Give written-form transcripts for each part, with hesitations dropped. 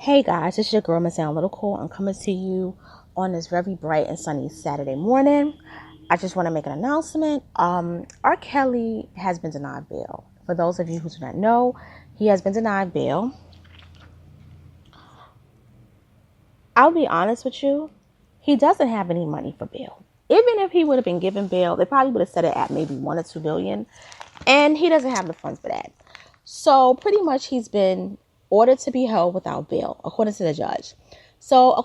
Hey guys, it's your girl Miss Analytical. I'm coming to you on this very bright and sunny Saturday morning. I just want to make an announcement. R. Kelly has been denied bail. For those of you who do not know, he has been denied bail. I'll be honest with you, he doesn't have any money for bail. Even if he would have been given bail, they probably would have set it at maybe 1 or 2 billion, and he doesn't have the funds for that. So pretty much he's been ordered to be held without bail, according to the judge. So I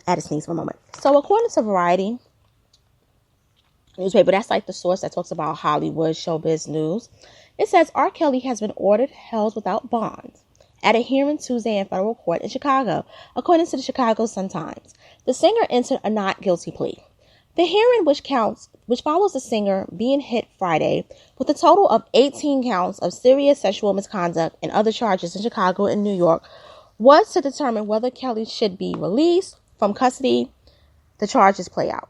had to sneeze for a moment. So according to Variety newspaper, that's like the source that talks about Hollywood showbiz news, it says R. Kelly has been ordered held without bond at a hearing Tuesday in federal court in Chicago, according to the Chicago Sun-Times. The singer entered a not guilty plea. The hearing, which follows the singer being hit Friday with a total of 18 counts of serious sexual misconduct and other charges in Chicago and New York, was to determine whether Kelly should be released from custody. The charges play out.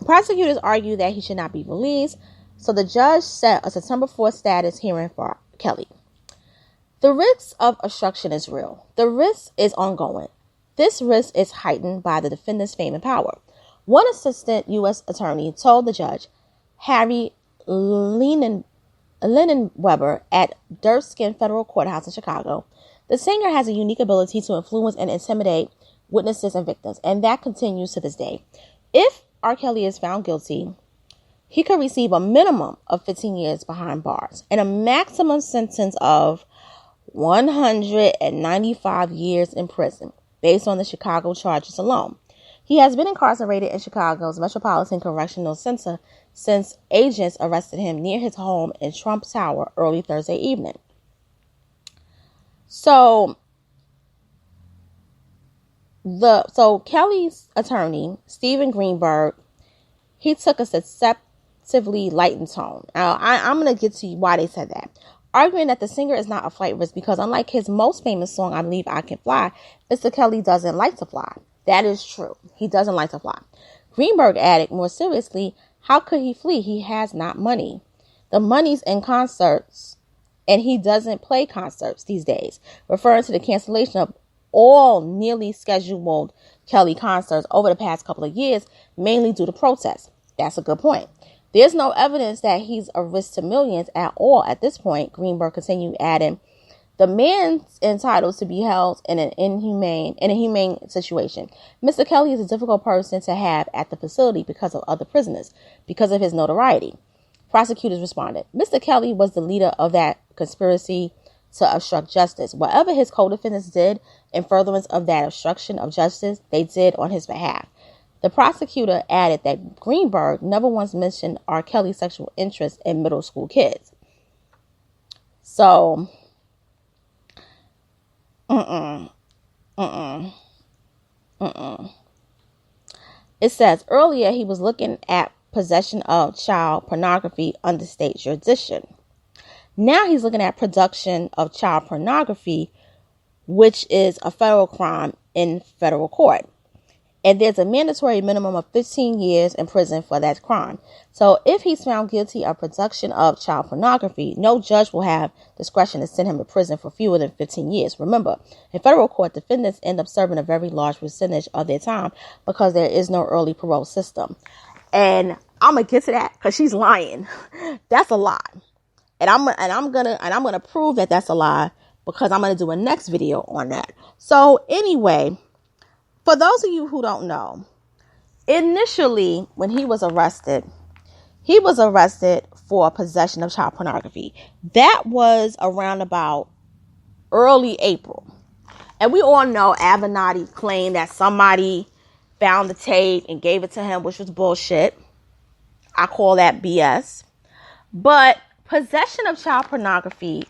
Prosecutors argue that he should not be released, so the judge set a September 4th status hearing for Kelly. The risk of obstruction is real. The risk is ongoing. This risk is heightened by the defendant's fame and power. One assistant U.S. attorney told the judge, Harry Leinenweber, at Durskin Federal Courthouse in Chicago, the singer has a unique ability to influence and intimidate witnesses and victims, and that continues to this day. If R. Kelly is found guilty, he could receive a minimum of 15 years behind bars and a maximum sentence of 195 years in prison, based on the Chicago charges alone. He has been incarcerated in Chicago's Metropolitan Correctional Center since agents arrested him near his home in Trump Tower early Thursday evening. So Kelly's attorney, Steven Greenberg, he took a deceptively lightened tone. Now, I'm going to get to why they said that. Arguing that the singer is not a flight risk because unlike his most famous song, I Believe I Can Fly, Mr. Kelly doesn't like to fly. That is true. He doesn't like to fly. Greenberg added more seriously, how could he flee? He has not money. The money's in concerts, and he doesn't play concerts these days, referring to the cancellation of all nearly scheduled Kelly concerts over the past couple of years, mainly due to protests. That's a good point. There's no evidence that he's a risk to millions at all at this point, Greenberg continued, adding, the man's entitled to be held in a humane situation. Mr. Kelly is a difficult person to have at the facility because of other prisoners, because of his notoriety. Prosecutors responded, Mr. Kelly was the leader of that conspiracy to obstruct justice. Whatever his co-defendants did in furtherance of that obstruction of justice, they did on his behalf. The prosecutor added that Greenberg never once mentioned R. Kelly's sexual interest in middle school kids. So, It says earlier he was looking at possession of child pornography under state jurisdiction. Now he's looking at production of child pornography, which is a federal crime in federal court. And there's a mandatory minimum of 15 years in prison for that crime. So if he's found guilty of production of child pornography, no judge will have discretion to send him to prison for fewer than 15 years. Remember, in federal court, defendants end up serving a very large percentage of their time because there is no early parole system. And I'm gonna get to that because she's lying. That's a lie. And I'm gonna prove that that's a lie because I'm gonna do a next video on that. So anyway, for those of you who don't know, initially when he was arrested for possession of child pornography. That was around about early April. And we all know Avenatti claimed that somebody found the tape and gave it to him, which was bullshit. I call that BS. But possession of child pornography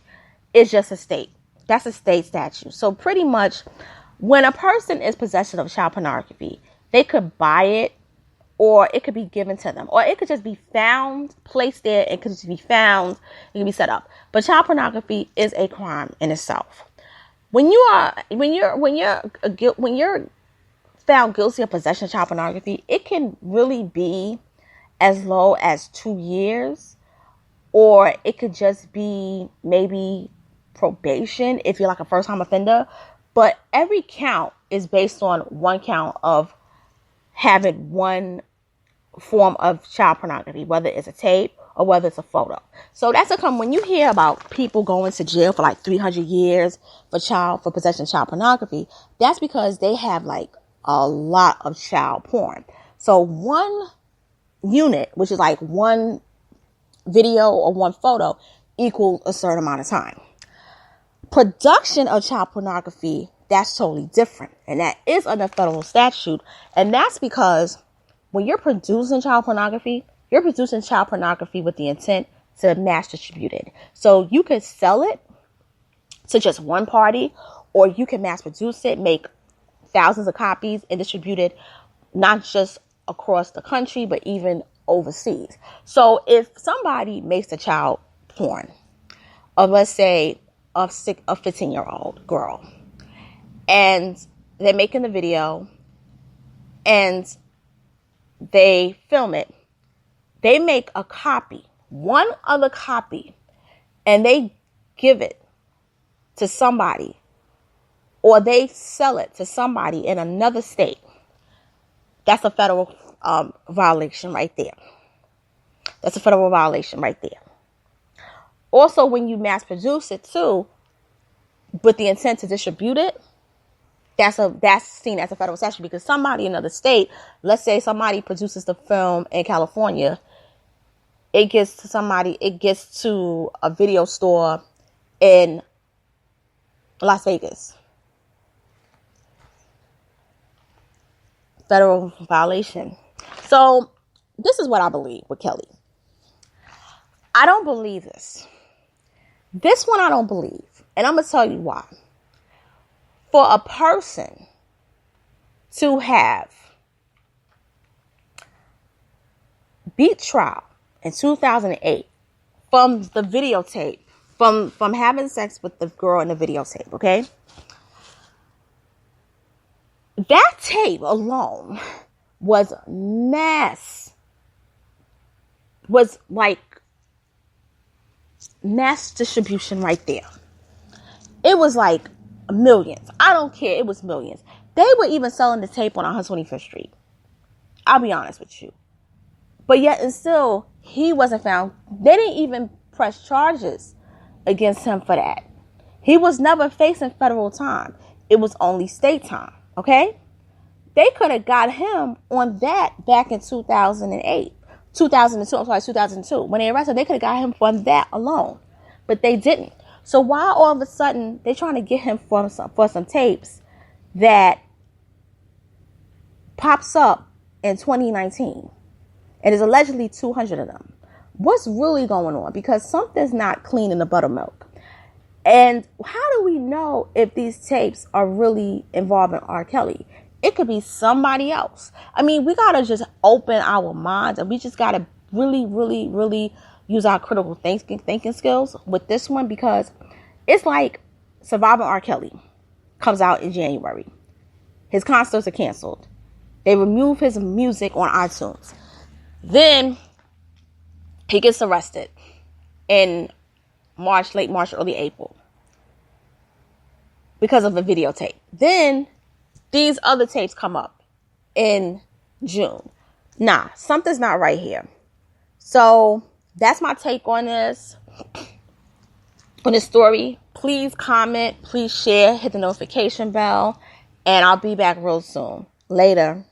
is just a state. That's a state statute. So pretty much when a person is possession of child pornography, they could buy it or it could be given to them or it could just be found, placed there. It could just be found. It can be set up. But child pornography is a crime in itself. When you're found guilty of possession of child pornography, it can really be as low as 2 years or it could just be maybe probation if you're like a first-time offender. But every count is based on one count of having one form of child pornography, whether it's a tape or whether it's a photo. So that's when you hear about people going to jail for like 300 years for possession of child pornography, that's because they have like a lot of child porn. So one unit, which is like one video or one photo, equals a certain amount of time. Production of child pornography, that's totally different. And that is under federal statute. And that's because when you're producing child pornography, you're producing child pornography with the intent to mass distribute it. So you could sell it to just one party, or you can mass produce it, make thousands of copies, and distribute it not just across the country, but even overseas. So if somebody makes a child porn of, let's say, a 15-year-old girl, and they're making the video and they film it, they make a copy, one other copy, and they give it to somebody, or they sell it to somebody in another state, that's a federal violation right there. That's a federal violation right there. Also, when you mass produce it too, with the intent to distribute it, that's seen as a federal statute, because somebody in another state, let's say somebody produces the film in California, it gets to a video store in Las Vegas. Federal violation. So this is what I believe with Kelly. I don't believe this. This one I don't believe. And I'm going to tell you why. For a person to have beat trial in 2008 from the videotape, from having sex with the girl in the videotape, okay? That tape alone was like mass distribution right there. It was like millions. I don't care. It was millions. They were even selling the tape on 125th Street. I'll be honest with you. But yet and still, he wasn't found. They didn't even press charges against him for that. He was never facing federal time. It was only state time. Okay? They could have got him on that back in 2002. When they arrested, they could have got him for that alone. But they didn't. So why all of a sudden they're trying to get him for some tapes that pops up in 2019? And there's allegedly 200 of them. What's really going on? Because something's not clean in the buttermilk. And how do we know if these tapes are really involving R. Kelly? It could be somebody else. I mean, we got to just open our minds, and we just got to really, really, really use our critical thinking skills with this one, because it's like Surviving R. Kelly comes out in January. His concerts are canceled. They remove his music on iTunes. Then he gets arrested in late March, early April, because of a videotape. Then these other tapes come up in June. Nah, something's not right here. So that's my take on this story. Please comment, please share, hit the notification bell, and I'll be back real soon. Later.